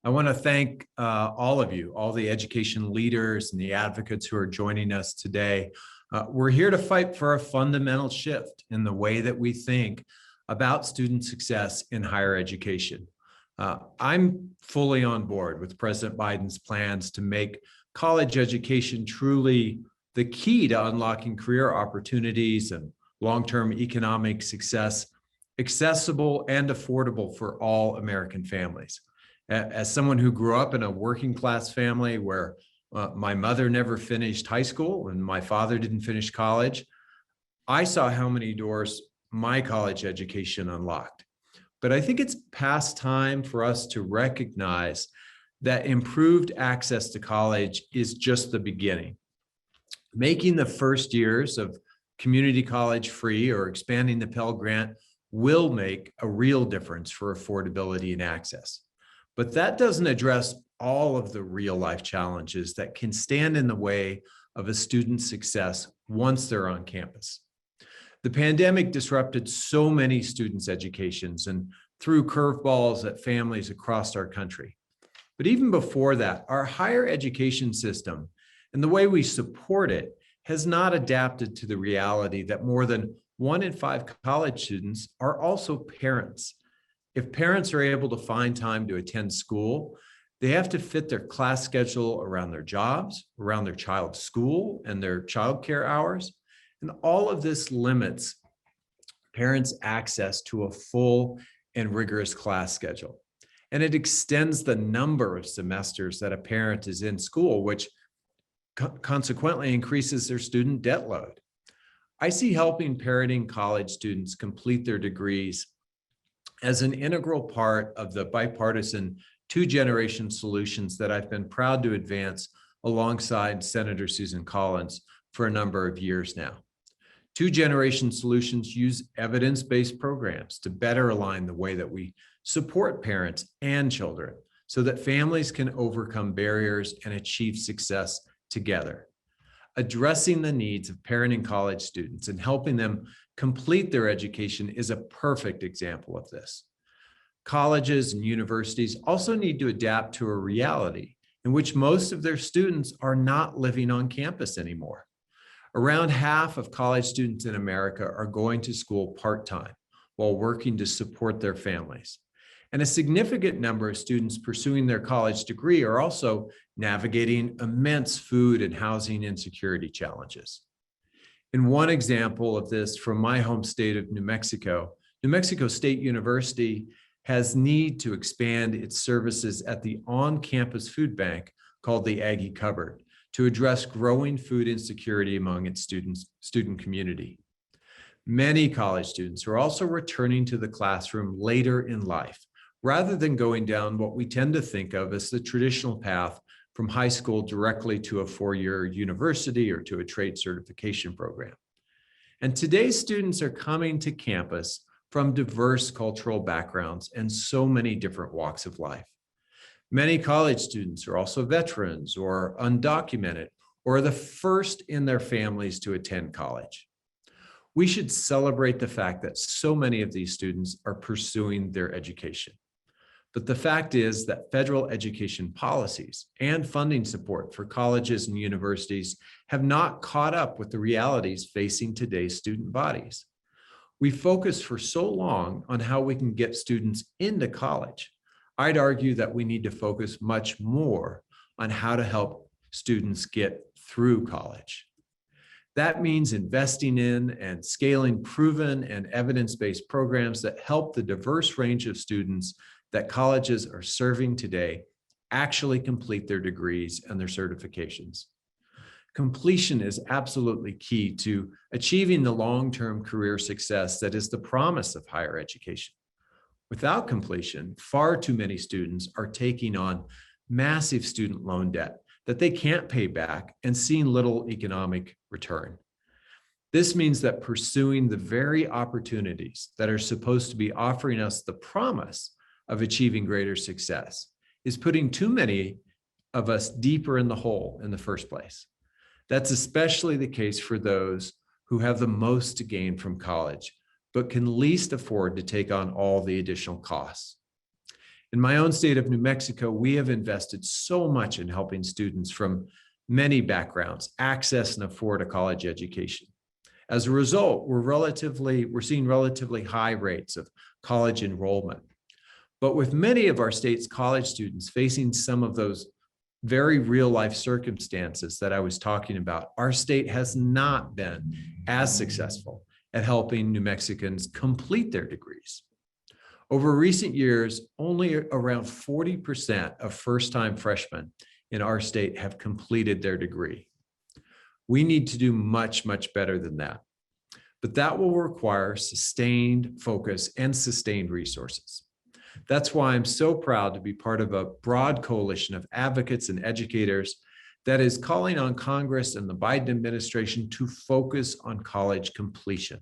I want to thank all of you, all the education leaders and the advocates who are joining us today. We're here to fight for a fundamental shift in the way that we think about student success in higher education. I'm fully on board with President Biden's plans to make college education truly the key to unlocking career opportunities and long-term economic success, accessible and affordable for all American families. As someone who grew up in a working class family where my mother never finished high school and my father didn't finish college, I saw how many doors my college education unlocked. But I think it's past time for us to recognize that improved access to college is just the beginning. Making the first years of community college free or expanding the Pell Grant will make a real difference for affordability and access. But that doesn't address all of the real life challenges that can stand in the way of a student's success once they're on campus. The pandemic disrupted so many students' educations and threw curveballs at families across our country. But even before that, our higher education system and the way we support it has not adapted to the reality that more than 1 in 5 college students are also parents. If parents are able to find time to attend school, they have to fit their class schedule around their jobs, around their child's school and their childcare hours. And all of this limits parents' access to a full and rigorous class schedule. And it extends the number of semesters that a parent is in school, which consequently increases their student debt load. I see helping parenting college students complete their degrees as an integral part of the bipartisan two-generation solutions that I've been proud to advance alongside Senator Susan Collins for a number of years now. Two-generation solutions use evidence-based programs to better align the way that we support parents and children so that families can overcome barriers and achieve success together. Addressing the needs of parenting college students and helping them complete their education is a perfect example of this. Colleges and universities also need to adapt to a reality in which most of their students are not living on campus anymore. Around half of college students in America are going to school part-time while working to support their families. And a significant number of students pursuing their college degree are also navigating immense food and housing insecurity challenges. In one example of this from my home state of New Mexico State University has need to expand its services at the on-campus food bank called the Aggie Cupboard to address growing food insecurity among its student community. Many college students are also returning to the classroom later in life, rather than going down what we tend to think of as the traditional path from high school directly to a 4-year university or to a trade certification program. And today's students are coming to campus from diverse cultural backgrounds and so many different walks of life. Many college students are also veterans or undocumented or the first in their families to attend college. We should celebrate the fact that so many of these students are pursuing their education. But the fact is that federal education policies and funding support for colleges and universities have not caught up with the realities facing today's student bodies. We focus for so long on how we can get students into college. I'd argue that we need to focus much more on how to help students get through college. That means investing in and scaling proven and evidence-based programs that help the diverse range of students that colleges are serving today actually complete their degrees and their certifications. Completion is absolutely key to achieving the long-term career success that is the promise of higher education. Without completion, far too many students are taking on massive student loan debt that they can't pay back and seeing little economic return. This means that pursuing the very opportunities that are supposed to be offering us the promise of achieving greater success is putting too many of us deeper in the hole in the first place. That's especially the case for those who have the most to gain from college, but can least afford to take on all the additional costs. In my own state of New Mexico, we have invested so much in helping students from many backgrounds access and afford a college education. As a result, we're seeing relatively high rates of college enrollment. But with many of our state's college students facing some of those very real life circumstances that I was talking about, our state has not been as successful at helping New Mexicans complete their degrees. Over recent years, only around 40% of first-time freshmen in our state have completed their degree. We need to do much, much better than that. But that will require sustained focus and sustained resources. That's why I'm so proud to be part of a broad coalition of advocates and educators that is calling on Congress and the Biden administration to focus on college completion.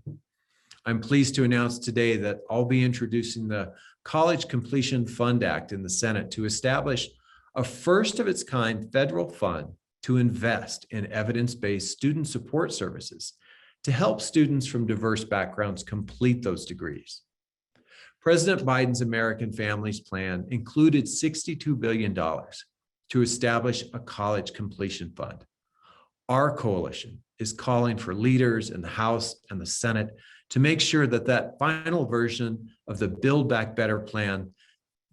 I'm pleased to announce today that I'll be introducing the College Completion Fund Act in the Senate to establish a first of its kind federal fund to invest in evidence-based student support services to help students from diverse backgrounds complete those degrees. President Biden's American Families Plan included $62 billion to establish a college completion fund. Our coalition is calling for leaders in the House and the Senate to make sure that that final version of the Build Back Better plan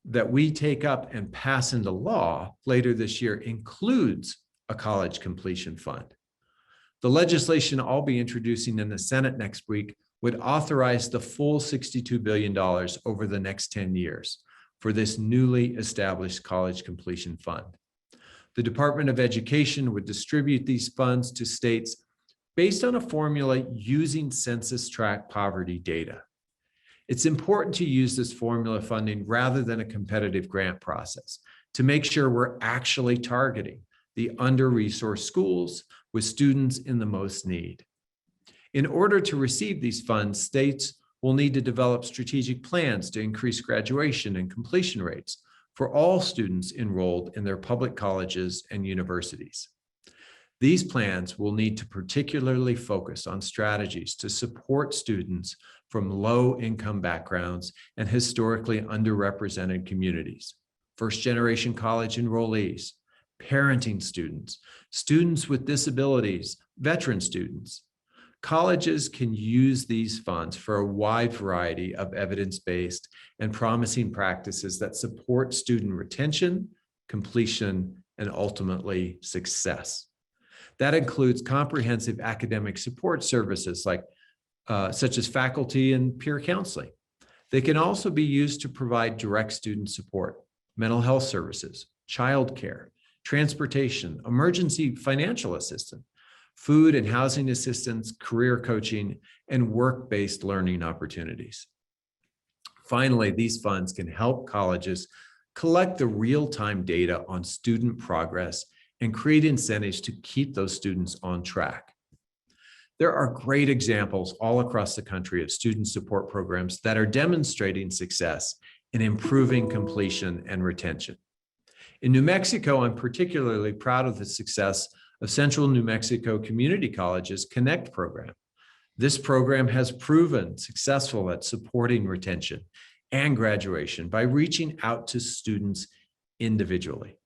that we take up and pass into law later this year includes a college completion fund. The legislation I'll be introducing in the Senate next week would authorize the full $62 billion over the next 10 years for this newly established college completion fund. The Department of Education would distribute these funds to states based on a formula using census tract poverty data. It's important to use this formula funding rather than a competitive grant process to make sure we're actually targeting the under-resourced schools with students in the most need. In order to receive these funds, states will need to develop strategic plans to increase graduation and completion rates for all students enrolled in their public colleges and universities. These plans will need to particularly focus on strategies to support students from low-income backgrounds and historically underrepresented communities, first-generation college enrollees, parenting students, students with disabilities, veteran students. Colleges can use these funds for a wide variety of evidence-based and promising practices that support student retention, completion, and ultimately success. That includes comprehensive academic support services such as faculty and peer counseling. They can also be used to provide direct student support, mental health services, childcare, transportation, emergency financial assistance, food and housing assistance, career coaching, and work-based learning opportunities. Finally, these funds can help colleges collect the real-time data on student progress and create incentives to keep those students on track. There are great examples all across the country of student support programs that are demonstrating success in improving completion and retention. In New Mexico, I'm particularly proud of the success of Central New Mexico Community College's Connect program. This program has proven successful at supporting retention and graduation by reaching out to students individually,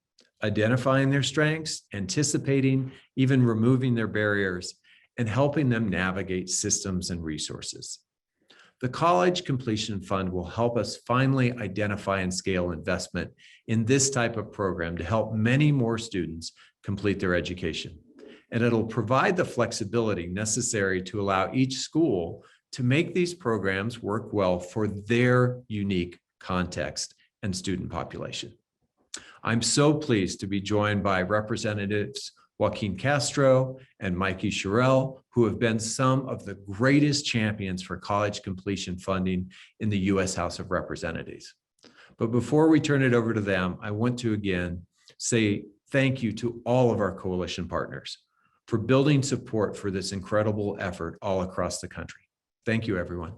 identifying their strengths, anticipating, even removing their barriers, and helping them navigate systems and resources. The College Completion Fund will help us finally identify and scale investment in this type of program to help many more students complete their education. And it'll provide the flexibility necessary to allow each school to make these programs work well for their unique context and student population. I'm so pleased to be joined by Representatives Joaquin Castro and Mikey Sherrill, who have been some of the greatest champions for college completion funding in the U.S. House of Representatives. But before we turn it over to them, I want to again say thank you to all of our coalition partners for building support for this incredible effort all across the country. Thank you, everyone.